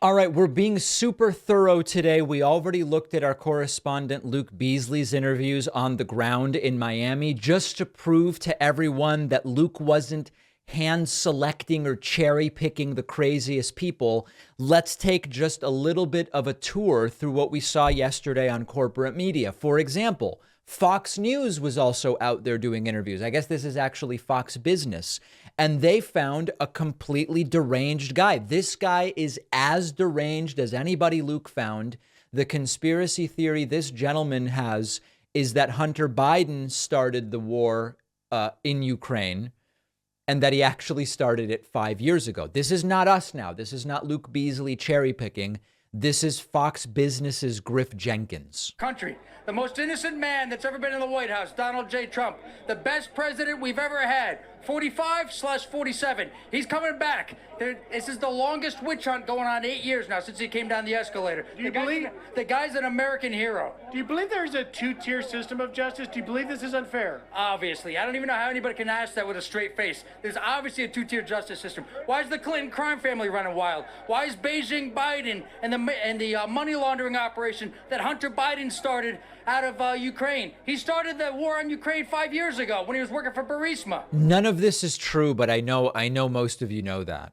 All right, we're being super thorough today. We already looked at our correspondent Luke Beasley's interviews on the ground in Miami just to prove to everyone that Luke wasn't hand selecting or cherry picking the craziest people. Let's take just a little bit of a tour through what we saw yesterday on corporate media. For example, Fox News was also out there doing interviews. I guess this is actually Fox Business. And they found a completely deranged guy. This guy is as deranged as anybody Luke found. The conspiracy theory this gentleman has is that Hunter Biden started the war in Ukraine and that he actually started it 5 years ago. This is not us now. This is not Luke Beasley cherry picking. This is Fox Business's Griff Jenkins. Country, the most innocent man that's ever been in the White House, Donald J. Trump, the best president we've ever had, 45/47. He's coming back. This is the longest witch hunt going on 8 years now since he came down the escalator. Do you believe the guy's an American hero? Do you believe there's a two-tier system of justice? Do you believe this is unfair? Obviously. I don't even know how anybody can ask that with a straight face. There's obviously a two-tier justice system. Why is the Clinton crime family running wild? Why is Beijing Biden and the money laundering operation that Hunter Biden started out of Ukraine? He started the war on Ukraine 5 years ago when he was working for Burisma. None of this is true, but I know most of you know that.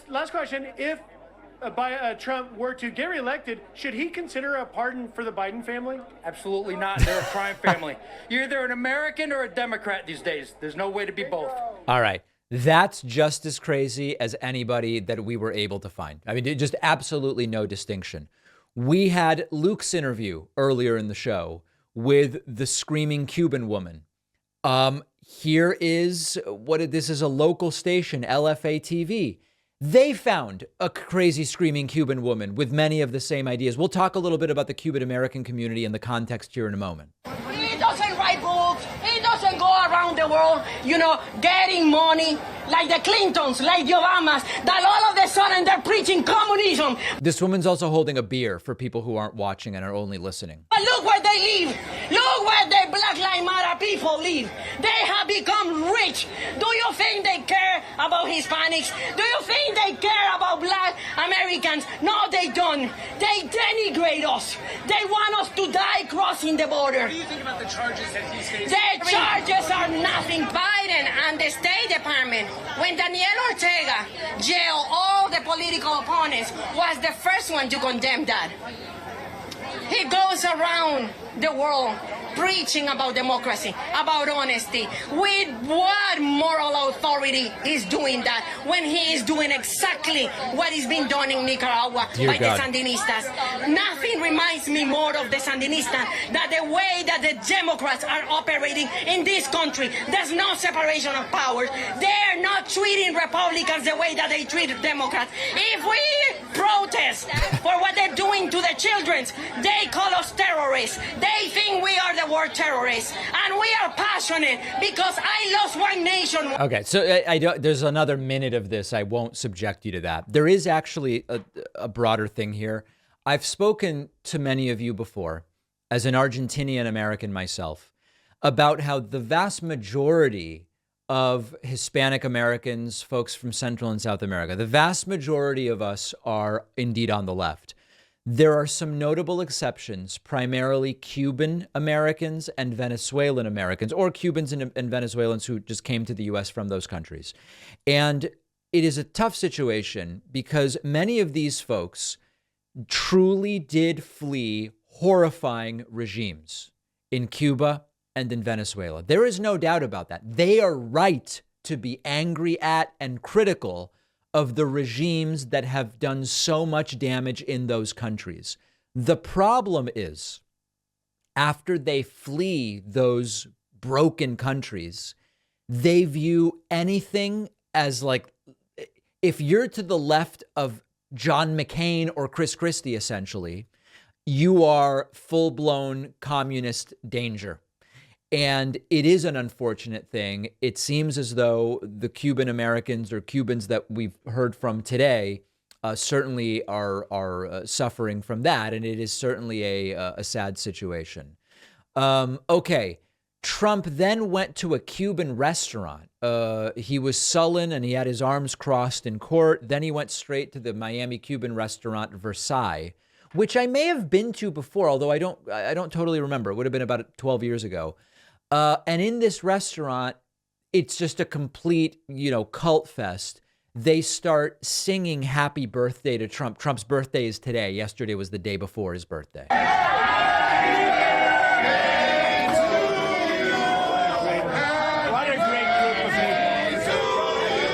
Last question. If Trump were to get reelected, should he consider a pardon for the Biden family? Absolutely not. They're a crime family. You're either an American or a Democrat these days. There's no way to be both. All right. That's just as crazy as anybody that we were able to find. I mean, just absolutely no distinction. We had Luke's interview earlier in the show with the screaming Cuban woman. Here is this is a local station, LFATV. They found a crazy screaming Cuban woman with many of the same ideas. We'll talk a little bit about the Cuban American community and the context here in a moment. He doesn't write books. He doesn't go around the world, getting money like the Clintons, like the Obamas, that all of a sudden they're preaching communism. This woman's also holding a beer for people who aren't watching and are only listening. But look where they live. Look where the Black Lives Matter people live. They have become rich. Do you think they care about Hispanics? Do you think they care about Black Americans? No, they don't. They denigrate us. They want us to die crossing the border. What do you think about the charges that he's facing? The charges are nothing. Biden and the State Department, when Daniel Ortega jailed all the political opponents, was the first one to condemn that. He goes around the world preaching about democracy, about honesty. With what moral authority is doing that when he is doing exactly what is being done in Nicaragua by the Sandinistas? Nothing reminds me more of the Sandinistas than the way that the Democrats are operating in this country. There's no separation of powers. They're not treating Republicans the way that they treat Democrats. If we protest for what they're doing to the children, they call us terrorists. They think we are the war terrorists, and we are passionate because I lost one nation. Okay, so there's another minute of this. I won't subject you to that. There is actually a broader thing here. I've spoken to many of you before, as an Argentinian American myself, about how the vast majority of Hispanic Americans, folks from Central and South America, the vast majority of us are indeed on the left. There are some notable exceptions, primarily Cuban Americans and Venezuelan Americans, or Cubans and Venezuelans who just came to the U.S. from those countries. And it is a tough situation because many of these folks truly did flee horrifying regimes in Cuba and in Venezuela. There is no doubt about that. They are right to be angry at and critical of the regimes that have done so much damage in those countries. The problem is, after they flee those broken countries, they view anything as like, if you're to the left of John McCain or Chris Christie, essentially, you are full-blown communist danger. And it is an unfortunate thing. It seems as though the Cuban Americans or Cubans that we've heard from today certainly are suffering from that. And it is certainly a sad situation. Okay, Trump then went to a Cuban restaurant. He was sullen and he had his arms crossed in court. Then he went straight to the Miami Cuban restaurant Versailles, which I may have been to before, although I don't totally remember. It would have been about 12 years ago. And in this restaurant, it's just a complete, cult fest. They start singing happy birthday to Trump. Trump's birthday is today. Yesterday was the day before his birthday. What a great group of people.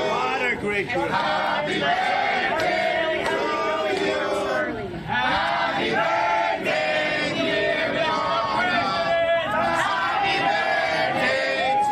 What a great group. Happy birthday to you. Happy birthday, dear Happy birthday to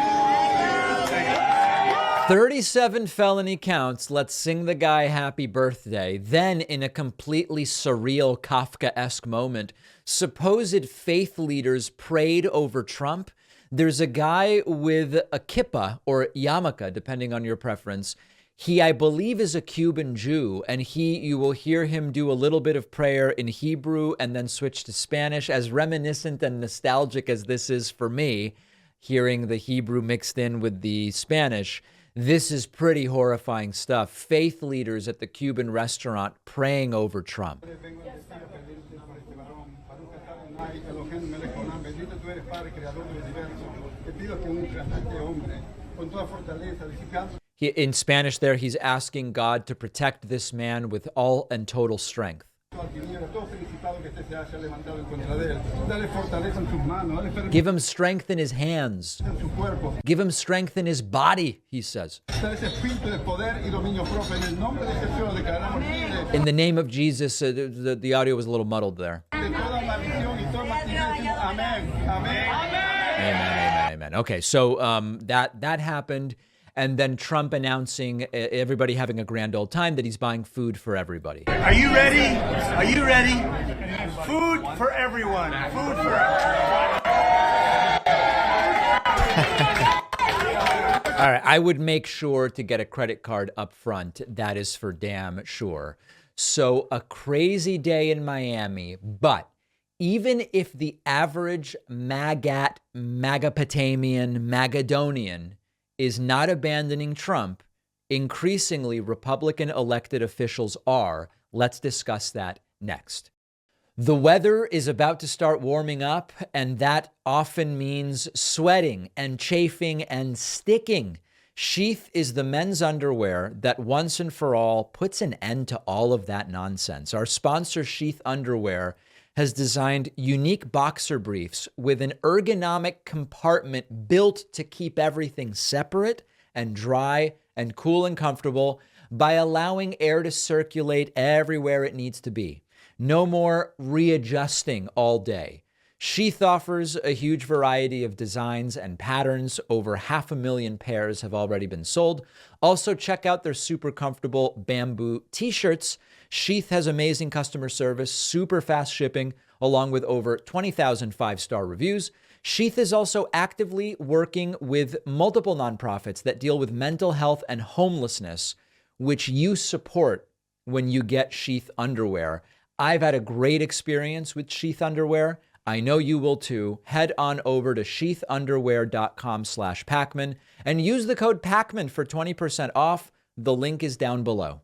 you. 37 felony counts. Let's sing the guy happy birthday. Then, in a completely surreal Kafka-esque moment, supposed faith leaders prayed over Trump. There's a guy with a kippah or yarmulke, depending on your preference. He, I believe, is a Cuban Jew, and you will hear him do a little bit of prayer in Hebrew and then switch to Spanish. As reminiscent and nostalgic as this is for me, hearing the Hebrew mixed in with the Spanish, this is pretty horrifying stuff. Faith leaders at the Cuban restaurant praying over Trump. In Spanish there, he's asking God to protect this man with all and total strength. Give him strength in his hands. Give him strength in his body, he says. In the name of Jesus, the audio was a little muddled there. Amen. Okay, so that happened. And then Trump announcing, everybody having a grand old time, that he's buying food for everybody. Are you ready? Are you ready? Food for everyone. Food for everyone. All right, I would make sure to get a credit card up front. That is for damn sure. So a crazy day in Miami, but even if the average Magapotamian, Magadonian is not abandoning Trump, increasingly Republican elected officials are. Let's discuss that next. The weather is about to start warming up, and that often means sweating and chafing and sticking. Sheath is the men's underwear that once and for all puts an end to all of that nonsense. Our sponsor, Sheath Underwear, has designed unique boxer briefs with an ergonomic compartment built to keep everything separate and dry and cool and comfortable by allowing air to circulate everywhere it needs to be. No more readjusting all day. Sheath offers a huge variety of designs and patterns. Over 500,000 pairs have already been sold. Also, check out their super comfortable bamboo t-shirts. Sheath has amazing customer service, super fast shipping, along with over 20,000 five-star reviews. Sheath is also actively working with multiple nonprofits that deal with mental health and homelessness, which you support when you get Sheath underwear. I've had a great experience with Sheath underwear. I know you will too. Head on over to sheathunderwear.com/Pacman and use the code Pacman for 20% off. The link is down below.